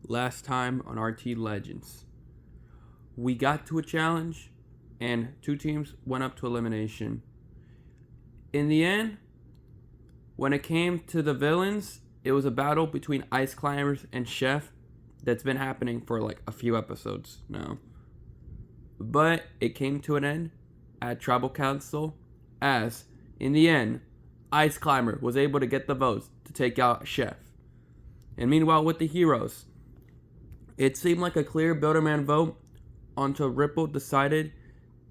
last time on RTE Legends. We got to a challenge, and two teams went up to elimination. In the end, when it came to the villains, it was a battle between Ice Climbers and Chef that's been happening for like a few episodes now. But it came to an end at Tribal Council, as, in the end, Ice Climber was able to get the votes to take out Chef. And meanwhile, with the heroes, it seemed like a clear Builderman vote until Ripple decided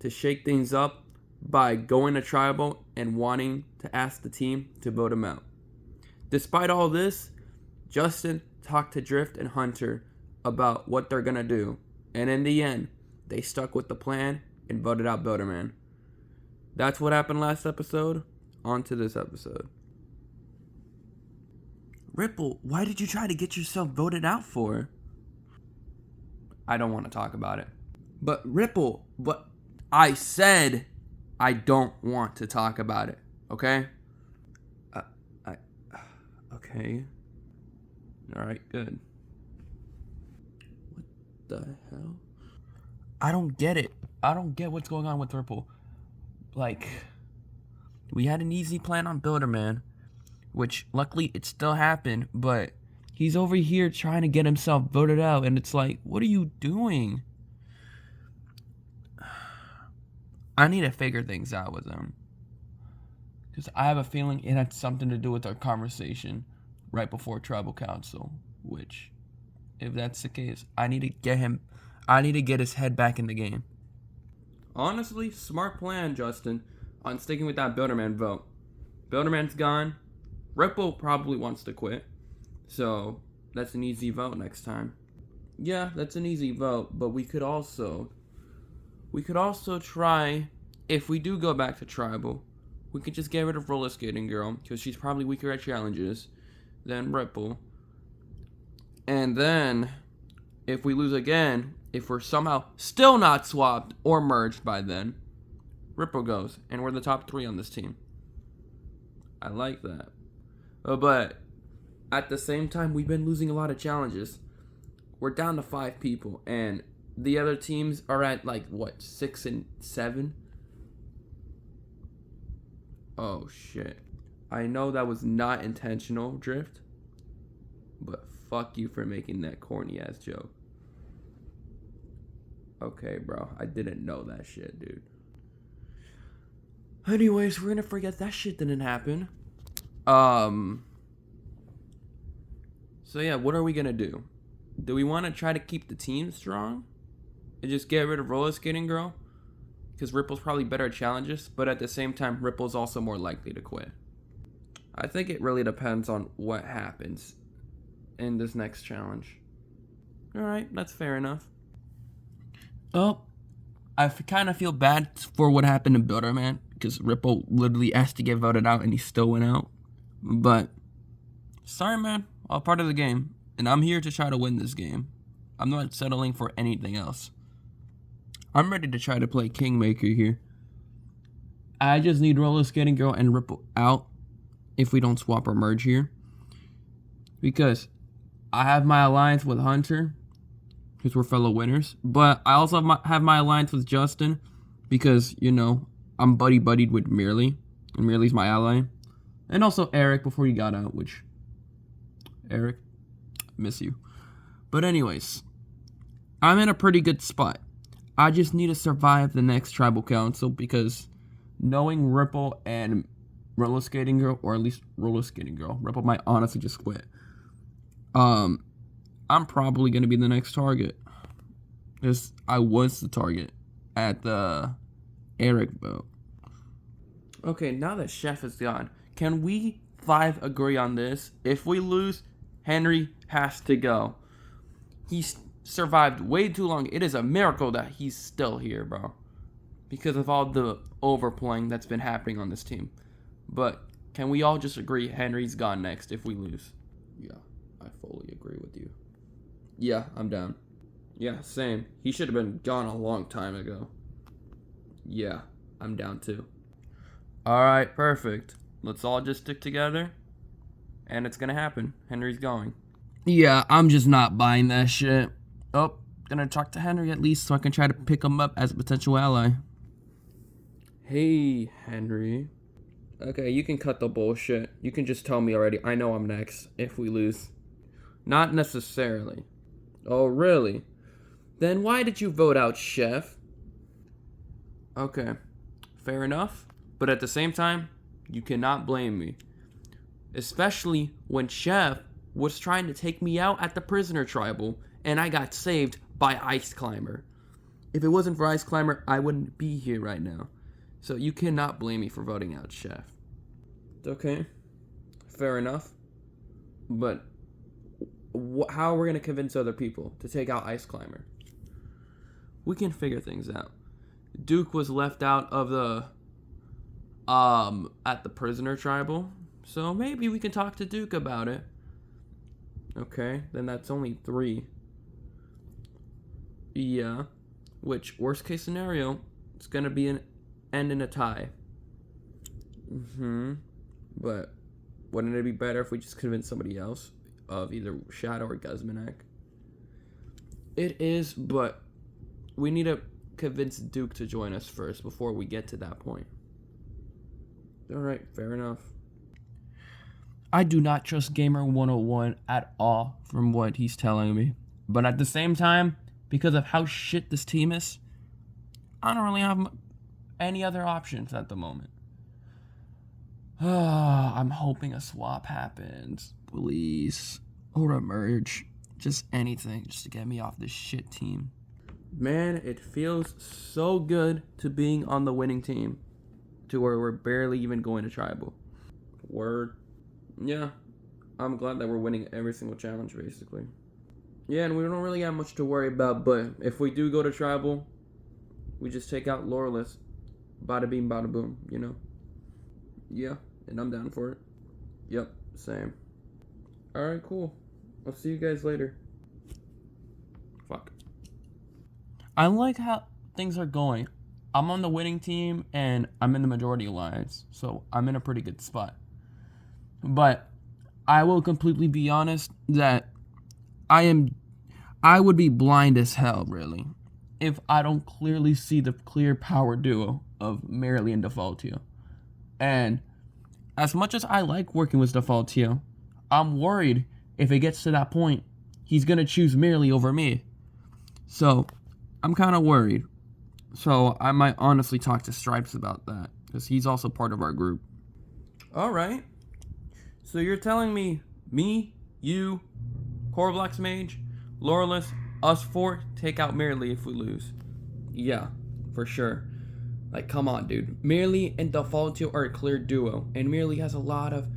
to shake things up by going to Tribal and wanting to ask the team to vote him out. Despite all this, Justin talked to Drift and Hunter about what they're gonna do, and in the end, they stuck with the plan and voted out Builderman. That's what happened last episode. On to this episode. Ripple, why did you try to get yourself voted out for? I don't want to talk about it. But Ripple, I said I don't want to talk about it, okay? Okay. Alright, good. What the hell? I don't get it. I don't get what's going on with Ripple. Like, we had an easy plan on Builderman, which luckily it still happened, but he's over here trying to get himself voted out, and it's like, what are you doing? I need to figure things out with him, because I have a feeling it had something to do with our conversation right before Tribal Council, which, if that's the case, I need to get his head back in the game. Honestly, smart plan, Justin, on sticking with that Builderman vote. Builderman's gone. Ripple probably wants to quit, so that's an easy vote next time. Yeah, that's an easy vote, but we could also try, if we do go back to Tribal, we could just get rid of Roller Skating Girl, because she's probably weaker at challenges than Ripple. And then, if we lose again, if we're somehow still not swapped or merged by then, Ripple goes, and we're the top 3 on this team. I like that. But at the same time, we've been losing a lot of challenges. We're down to 5 people, and the other teams are at, 6 and 7? Oh, shit. I know that was not intentional, Drift, but fuck you for making that corny-ass joke. Okay, bro, I didn't know that shit, dude. Anyways, we're gonna forget that shit didn't happen. So yeah, what are we gonna do? Do we want to try to keep the team strong and just get rid of Roller Skating Girl? Because Ripple's probably better at challenges, but at the same time, Ripple's also more likely to quit. I think it really depends on what happens in this next challenge. Alright, that's fair enough. Oh, I kind of feel bad for what happened to Builderman, because Ripple literally asked to get voted out and he still went out. But, sorry man, all part of the game, and I'm here to try to win this game. I'm not settling for anything else. I'm ready to try to play Kingmaker here. I just need Roller Skating Girl and Ripple out if we don't swap or merge here. Because I have my alliance with Hunter, because we're fellow winners. But I also have my alliance with Justin, because, I'm buddy-buddied with Merely, and Merely's my ally. And also Eric before he got out, which, Eric, miss you. But anyways, I'm in a pretty good spot. I just need to survive the next Tribal Council, because knowing Ripple and Roller Skating Girl, or at least Roller Skating Girl, Ripple might honestly just quit. I'm probably going to be the next target, because I was the target at the Eric vote. Okay, now that Chef is gone, can we 5 agree on this? If we lose, Henry has to go. He's survived way too long. It is a miracle that he's still here, bro, because of all the overplaying that's been happening on this team. But can we all just agree Henry's gone next if we lose? Yeah, I fully agree with you. Yeah, I'm down. Yeah, same. He should have been gone a long time ago. Yeah, I'm down too. Alright, perfect. Let's all just stick together, and it's gonna happen. Henry's going. Yeah, I'm just not buying that shit. Oh, gonna talk to Henry at least so I can try to pick him up as a potential ally. Hey, Henry. Okay, you can cut the bullshit. You can just tell me already. I know I'm next if we lose. Not necessarily. Oh, really? Then why did you vote out Chef? Okay, fair enough. But at the same time, you cannot blame me. Especially when Chef was trying to take me out at the prisoner tribal and I got saved by Ice Climber. If it wasn't for Ice Climber, I wouldn't be here right now. So you cannot blame me for voting out Chef. Okay, fair enough. But how are we going to convince other people to take out Ice Climber? We can figure things out. Duke was left out of the at the prisoner tribal, so maybe we can talk to Duke about it. Okay, then that's only 3. Yeah, which worst case scenario, it's gonna be an end in a tie. But wouldn't it be better if we just convince somebody else of either Shadow or Guzmanek? It is, but we need to convince Duke to join us first before we get to that point. Alright, fair enough. I do not trust Gamer 101 at all from what he's telling me. But at the same time, because of how shit this team is, I don't really have any other options at the moment. I'm hoping a swap happens. Please. Or a merge. Just anything, just to get me off this shit team. Man, it feels so good to being on the winning team. To where we're barely even going to tribal. Word. Yeah. I'm glad that we're winning every single challenge, basically. Yeah, and we don't really have much to worry about, but if we do go to tribal, we just take out Laurelist. Bada beam, bada boom, you know? Yeah, and I'm down for it. Yep, same. Alright, cool. I'll see you guys later. Fuck. I like how things are going. I'm on the winning team, and I'm in the majority alliance, so I'm in a pretty good spot. But I will completely be honest that I would be blind as hell, really, if I don't clearly see the clear power duo of Merrily and Defaultio. And as much as I like working with Defaultio, I'm worried if it gets to that point, he's going to choose Merrily over me. So, I'm kind of worried. So, I might honestly talk to Stripes about that, because he's also part of our group. Alright. So, you're telling me, you, Corblox Mage, Laurelist, us 4 take out Merrily if we lose? Yeah, for sure. Like, come on, dude. Merrily and Defaultio are a clear duo, and Merrily has a lot of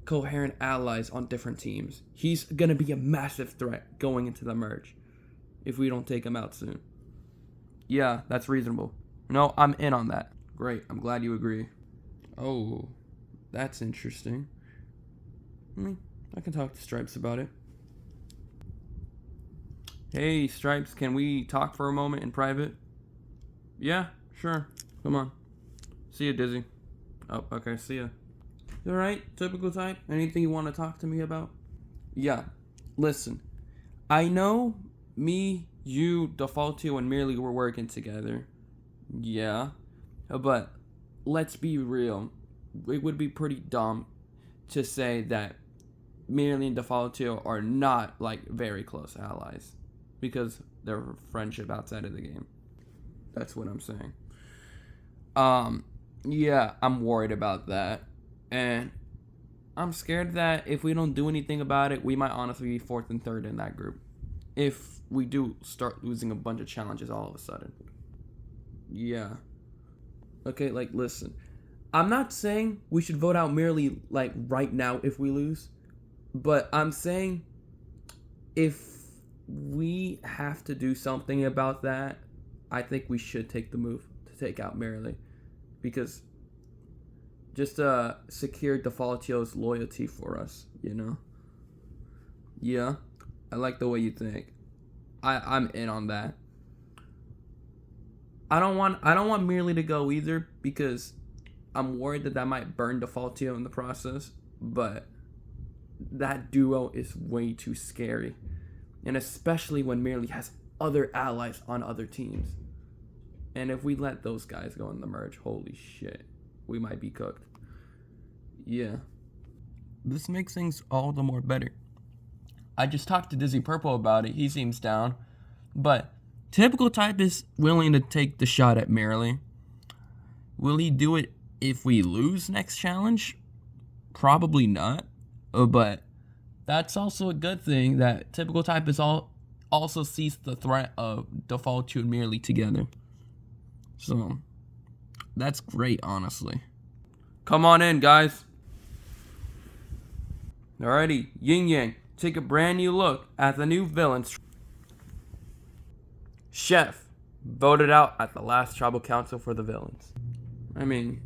coherent allies on different teams. He's gonna be a massive threat going into the merge if we don't take him out soon. Yeah, that's reasonable. No, I'm in on that. Great, I'm glad you agree. Oh, that's interesting. I can talk to Stripes about it. Hey, Stripes, can we talk for a moment in private? Yeah, sure. Come on. See ya, Dizzy. Oh, okay, see ya. Alright, typical type. Anything you want to talk to me about? Yeah, listen. I know me, you, Defaultio, and Merrily were working together. Yeah. But let's be real. It would be pretty dumb to say that Merrily and Defaultio are not, like, very close allies. Because they're friendship outside of the game. That's what I'm saying. Yeah, I'm worried about that. And I'm scared that if we don't do anything about it, we might honestly be 4th and 3rd in that group. If we do start losing a bunch of challenges all of a sudden. Yeah. Okay, like, listen. I'm not saying we should vote out Merrily, like, right now if we lose. But I'm saying if we have to do something about that, I think we should take the move to take out Merrily. Because just secure Defaultio's loyalty for us, you know? Yeah, I like the way you think. I'm in on that. I don't want Merrily to go either because I'm worried that might burn Defaultio in the process. But that duo is way too scary. And especially when Merely has other allies on other teams. And if we let those guys go in the merge, holy shit, we might be cooked. Yeah. This makes things all the more better. I just talked to Dizzy Purple about it. He seems down. But Typical Type is willing to take the shot at Merely. Will he do it if we lose next challenge? Probably not. But that's also a good thing that Typical Type is also sees the threat of Defaultio and Merely together. So, that's great, honestly. Come on in, guys. Alrighty, Yin Yang, take a brand new look at the new villains. Chef, voted out at the last tribal council for the villains. I mean,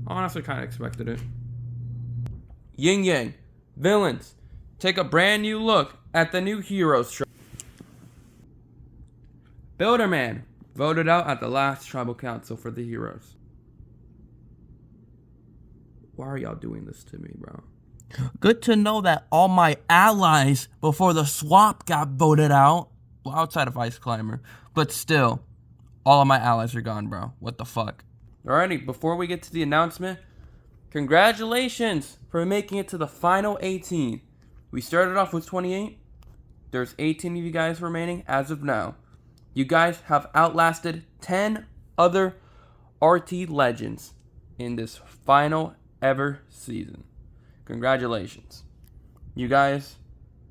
honestly kind of expected it. Yin Yang, villains, take a brand new look at the new heroes. Builderman, voted out at the last tribal council for the heroes. Why are y'all doing this to me, bro? Good to know that all my allies before the swap got voted out. Well, outside of Ice Climber. But still, all of my allies are gone, bro. What the fuck? Alrighty, before we get to the announcement, congratulations for making it to the final 18. We started off with 28. There's 18 of you guys remaining as of now. You guys have outlasted 10 other RTE Legends in this final ever season. Congratulations. You guys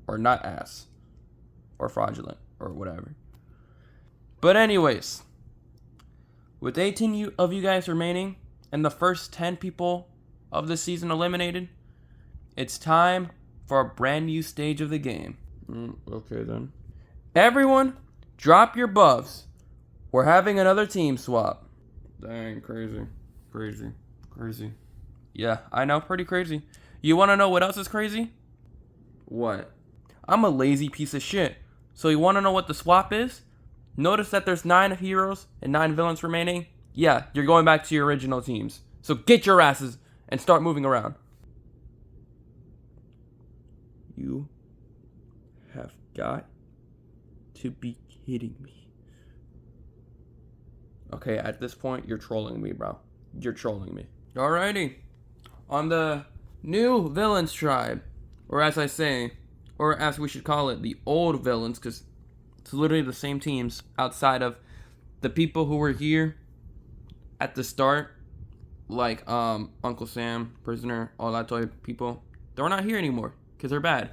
are not ass or fraudulent or whatever. But anyways, with 18 of you guys remaining and the first 10 people of the season eliminated, it's time for a brand new stage of the game. Okay then. Everyone, drop your buffs. We're having another team swap. Dang, crazy. Yeah, I know, pretty crazy. You want to know what else is crazy? What? I'm a lazy piece of shit. So you want to know what the swap is? Notice that there's 9 heroes and 9 villains remaining? Yeah, you're going back to your original teams. So get your asses and start moving around. You have got to be kidding me. Okay, at this point, you're trolling me, bro. You're trolling me. Alrighty. On the new villains tribe, or as I say, or as we should call it, the old villains, because it's literally the same teams outside of the people who were here at the start, like Uncle Sam, Prisoner, all that type of people. They're not here anymore because they're bad.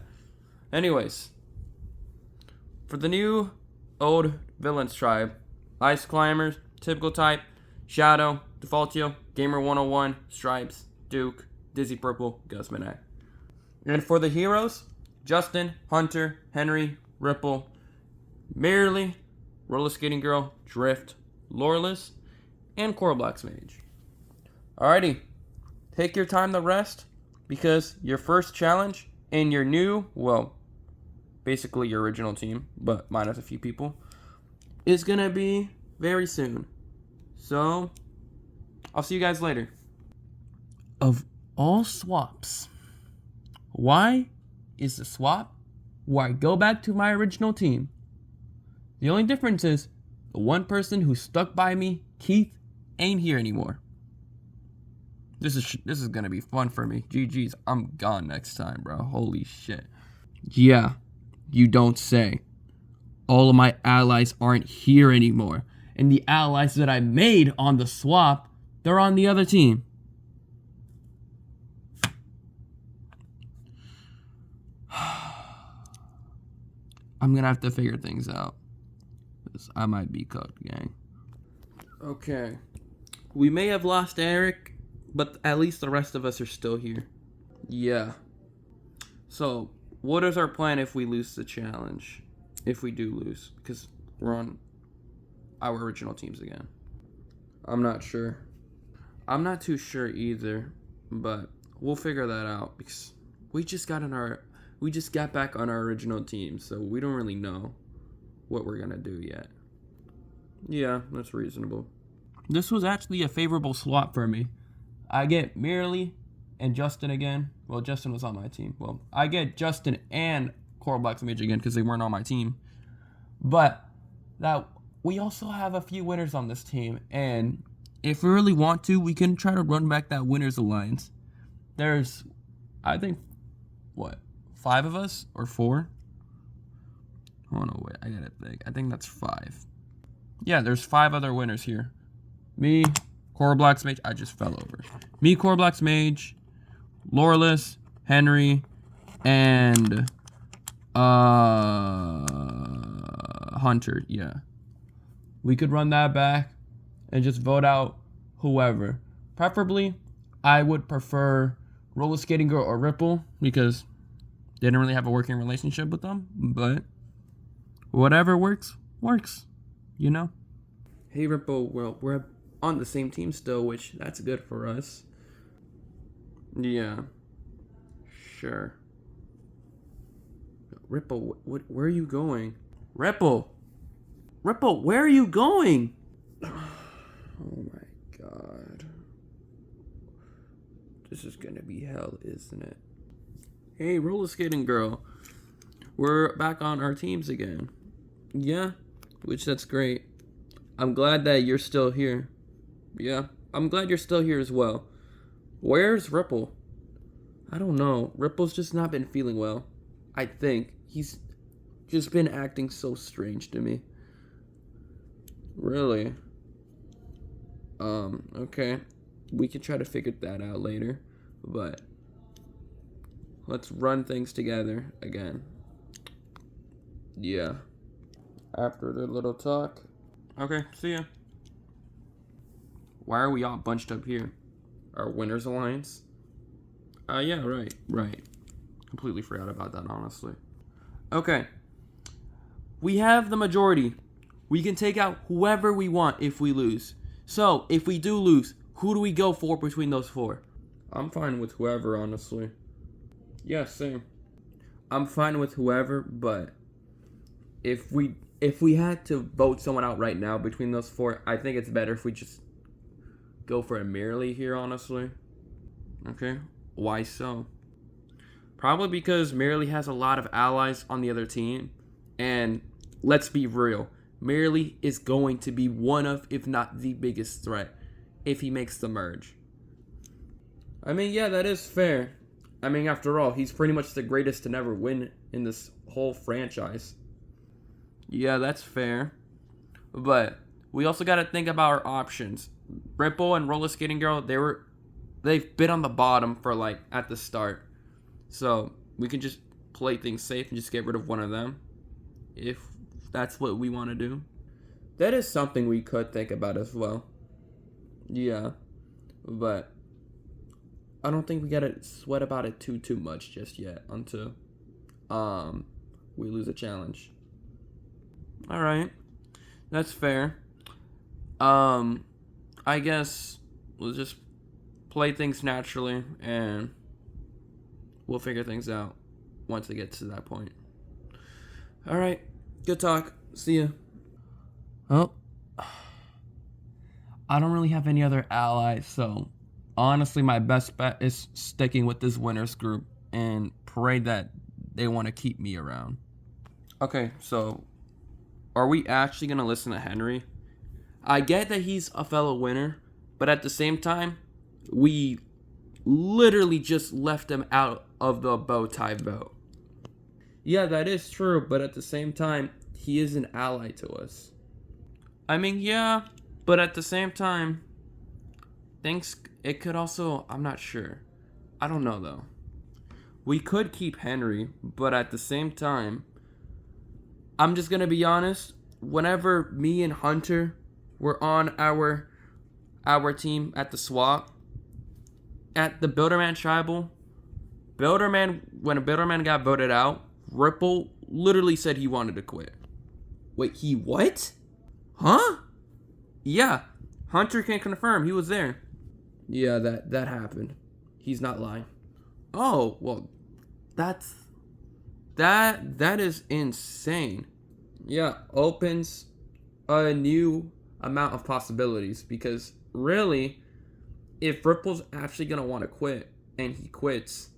Anyways, for the new old villains tribe, Ice Climbers, Typical Type, Shadow, Defaultio, Gamer 101, Stripes, Duke, Dizzy Purple, Gus Minak. And for the heroes, Justin, Hunter, Henry, Ripple, Merely, Roller Skating Girl, Drift, Loreless, and Coral Black's Mage. Alrighty, take your time to rest because your first challenge in your new, well, basically your original team, but minus a few people, is gonna be very soon. So, I'll see you guys later. Of all swaps, why is the swap where I go back to my original team? The only difference is the one person who stuck by me, Keith, ain't here anymore. This is gonna be fun for me. GG's, I'm gone next time, bro. Holy shit. Yeah, you don't say. All of my allies aren't here anymore. And the allies that I made on the swap, they're on the other team. I'm gonna have to figure things out. I might be cooked, gang. Okay. We may have lost Eric, but at least the rest of us are still here. Yeah. So, what is our plan if we lose the challenge? If we do lose, because we're on our original teams again. I'm not sure. I'm not too sure either, but we'll figure that out because we just got back on our original team, so we don't really know what we're gonna do yet. Yeah, that's reasonable. This was actually a favorable swap for me. I get Merely and Justin again. Well, Justin was on my team. Well, I get Justin and Coral Black's Mage again because they weren't on my team. But that we also have a few winners on this team, and if we really want to, we can try to run back that winners alliance. There's, I think, what, 5 of us or 4? Oh no, wait, I gotta think. I think that's 5. Yeah, there's 5 other winners here. Me, Coral Black's Mage. I just fell over. Me, Coral Black's Mage, Loreless, Henry, and Hunter. Yeah, we could run that back and just vote out whoever. Preferably, I would prefer Roller Skating Girl or Ripple because they didn't really have a working relationship with them. But whatever works, you know? Hey, Ripple, well, we're on the same team still, which that's good for us. Yeah. Sure. Ripple, where are you going? Ripple, where are you going? Oh my god. This is gonna be hell, isn't it? Hey, Roller Skating Girl. We're back on our teams again. Yeah, which that's great. I'm glad that you're still here. Yeah, I'm glad you're still here as well. Where's Ripple? I don't know. Ripple's just not been feeling well. I think. He's just been acting so strange to me. Really? Okay. We can try to figure that out later. But let's run things together again. Yeah. After the little talk. Okay, see ya. Why are we all bunched up here? Our Winners Alliance? Yeah, right. Completely forgot about that, honestly. Okay. We have the majority. We can take out whoever we want if we lose. So, if we do lose, who do we go for between those 4? I'm fine with whoever, honestly. Yeah, same. I'm fine with whoever, but if we had to vote someone out right now between those 4, I think it's better if we just go for Merely here, honestly. Okay. Why so? Probably because Merely has a lot of allies on the other team. And let's be real. Merely is going to be one of, if not the biggest threat, if he makes the merge. I mean, yeah, that is fair. I mean, after all, he's pretty much the greatest to never win in this whole franchise. Yeah, that's fair. But we also got to think about our options. Ripple and Roller Skating Girl, they've been on the bottom for like at the start. So we can just play things safe and just get rid of one of them. If that's what we want to do. That is something we could think about as well. Yeah. But I don't think we gotta sweat about it too much just yet until we lose a challenge. Alright. That's fair. I guess we'll just play things naturally and we'll figure things out once it gets to that point. Alright. Good talk. See ya. Oh. I don't really have any other allies, so honestly my best bet is sticking with this winners group and pray that they want to keep me around. Okay, so are we actually going to listen to Henry? I get that he's a fellow winner, but at the same time, we literally just left him out of the bow tie vote. Yeah, that is true, but at the same time, he is an ally to us. I mean, yeah, but at the same time, it could also, I'm not sure. I don't know, though. We could keep Henry, but at the same time, I'm just going to be honest. Whenever me and Hunter were on our team at the swap, at the Builderman Tribal, when a Builderman got voted out, Ripple literally said he wanted to quit. Wait, he what? Huh? Yeah, Hunter can confirm. He was there. Yeah, that happened. He's not lying. Oh, well, that is insane. Yeah, opens a new amount of possibilities because really, if Ripple's actually going to want to quit, and he quits,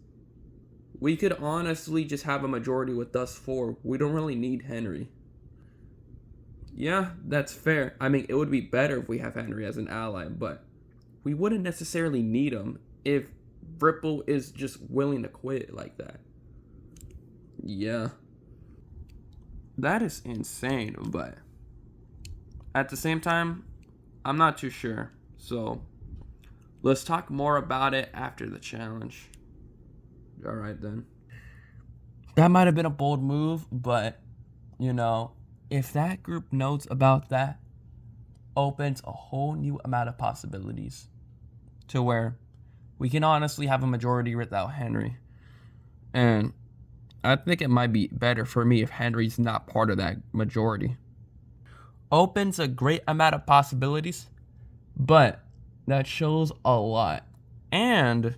we could honestly just have a majority with us four. We don't really need Henry. Yeah, that's fair. I mean, it would be better if we have Henry as an ally, but we wouldn't necessarily need him if Ripple is just willing to quit like that. Yeah. That is insane, but at the same time, I'm not too sure. So, let's talk more about it after the challenge. Alright then. That might have been a bold move, but, if that group knows about that, opens a whole new amount of possibilities to where we can honestly have a majority without Henry. And I think it might be better for me if Henry's not part of that majority. Opens a great amount of possibilities, but that shows a lot. And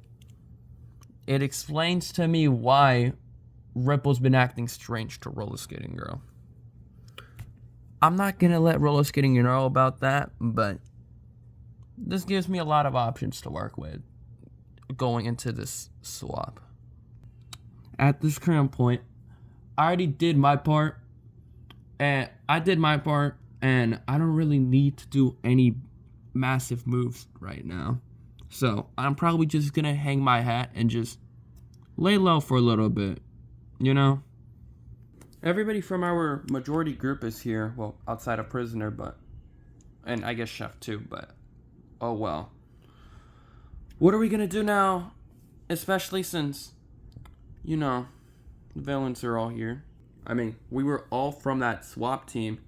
it explains to me why Ripple's been acting strange to Roller Skating Girl. I'm not going to let Roller Skating Girl know about that, but this gives me a lot of options to work with going into this swap. At this current point, I already did my part, and I don't really need to do any massive moves right now. So I'm probably just going to hang my hat and just lay low for a little bit, Everybody from our majority group is here. Well, outside of Prisoner, and I guess Chef too, but oh well. What are we gonna do now? Especially since, the villains are all here. I mean, we were all from that swap team,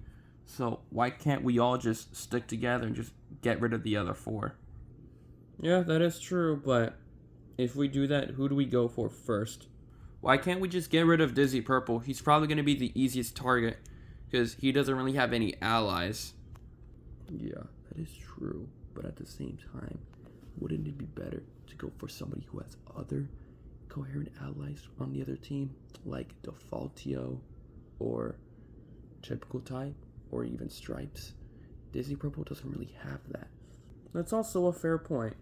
so why can't we all just stick together and just get rid of the other four? Yeah, that is true, but if we do that, who do we go for first? Why can't we just get rid of Dizzy Purple? He's probably going to be the easiest target because he doesn't really have any allies. Yeah, that is true. But at the same time, wouldn't it be better to go for somebody who has other coherent allies on the other team? Like Defaultio or Typical Type or even Stripes? Dizzy Purple doesn't really have that. That's also a fair point.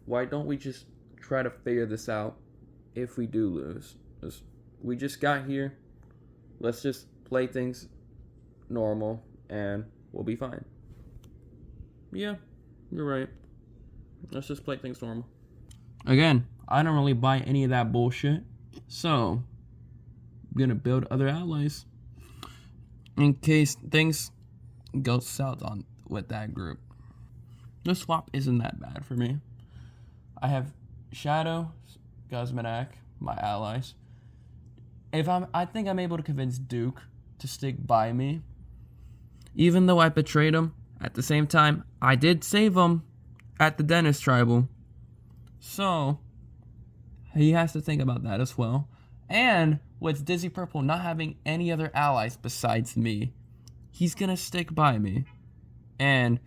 Why don't we just try to figure this out? If we do lose, we just got here, let's just play things normal and we'll be fine. Yeah, you're right. Let's just play things normal. Again, I don't really buy any of that bullshit, so I'm gonna build other allies in case things go south with that group. The swap isn't that bad for me. I have Shadow, Guzmanak, my allies. I think I'm able to convince Duke to stick by me. Even though I betrayed him, at the same time, I did save him at the Dennis Tribal. So, he has to think about that as well. And with Dizzy Purple not having any other allies besides me, he's gonna stick by me. And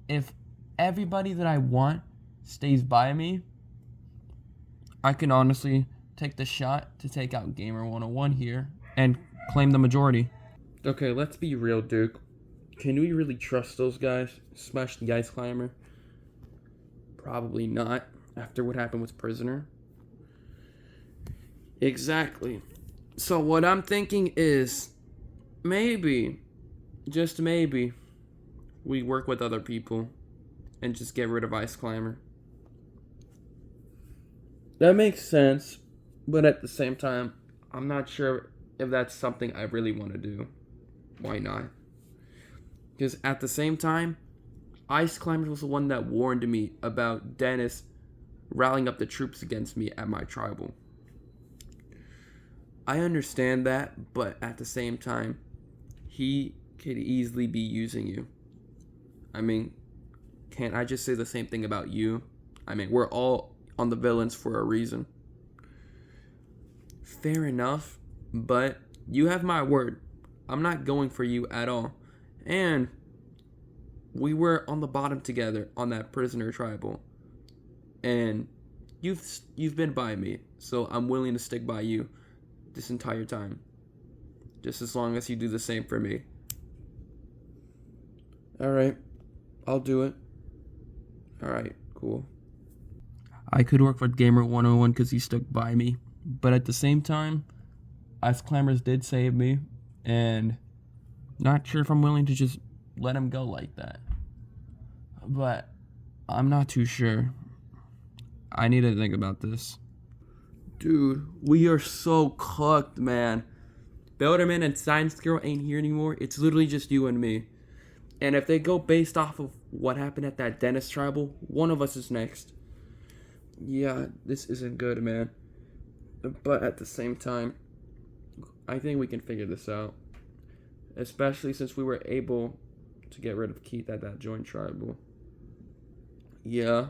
if everybody that I want stays by me, I can honestly take the shot to take out Gamer 101 here and claim the majority. Okay, let's be real, Duke. Can we really trust those guys? Smash the Ice Climber? Probably not, after what happened with Prisoner. Exactly. So what I'm thinking is, maybe, just maybe, we work with other people and just get rid of Ice Climber. That makes sense, but at the same time, I'm not sure if that's something I really want to do. Why not? Because at the same time, Ice Climber was the one that warned me about Dennis rallying up the troops against me at my tribal. I understand that, but at the same time, he could easily be using you. I mean, can't I just say the same thing about you? I mean, we're all on the villains for a reason. Fair enough, but you have my word. I'm not going for you at all. And we were on the bottom together on that Prisoner Tribal. And you've been by me, so I'm willing to stick by you this entire time. Just as long as you do the same for me. Alright, I'll do it. Alright, cool. I could work with Gamer 101 because he stuck by me. But at the same time, Ice Climbers did save me. And not sure if I'm willing to just let him go like that. But I'm not too sure. I need to think about this. Dude, we are so cooked, man. Belderman and Science Girl ain't here anymore. It's literally just you and me. And if they go based off of what happened at that dentist tribal, one of us is next. Yeah, this isn't good, man. But at the same time, I think we can figure this out. Especially since we were able to get rid of Keith at that joint tribal. Yeah.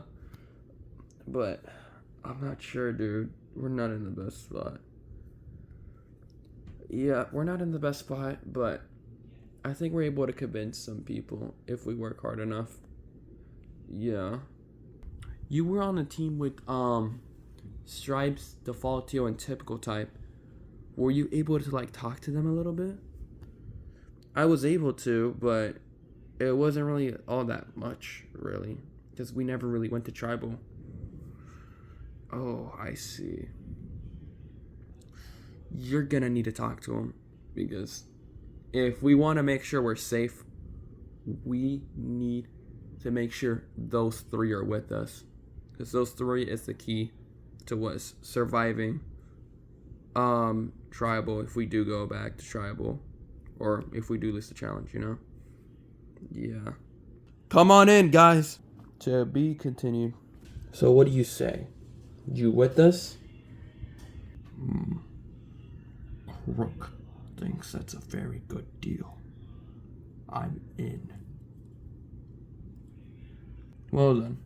But I'm not sure, dude. We're not in the best spot. Yeah, we're not in the best spot, but I think we're able to convince some people if we work hard enough. Yeah. You were on a team with Stripes, Defaultio, and Typical Type. Were you able to like talk to them a little bit? I was able to, but it wasn't really all that much, really, because we never really went to Tribal. Oh, I see. You're gonna need to talk to them, because if we want to make sure we're safe, we need to make sure those three are with us, because those three is the key to us surviving Tribal if we do go back to Tribal, or if we do lose the challenge, you know? Yeah. Come on in, guys. To be continued. So what do you say? You with us? Crook thinks that's a very good deal. I'm in. Well then,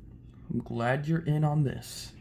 I'm glad you're in on this.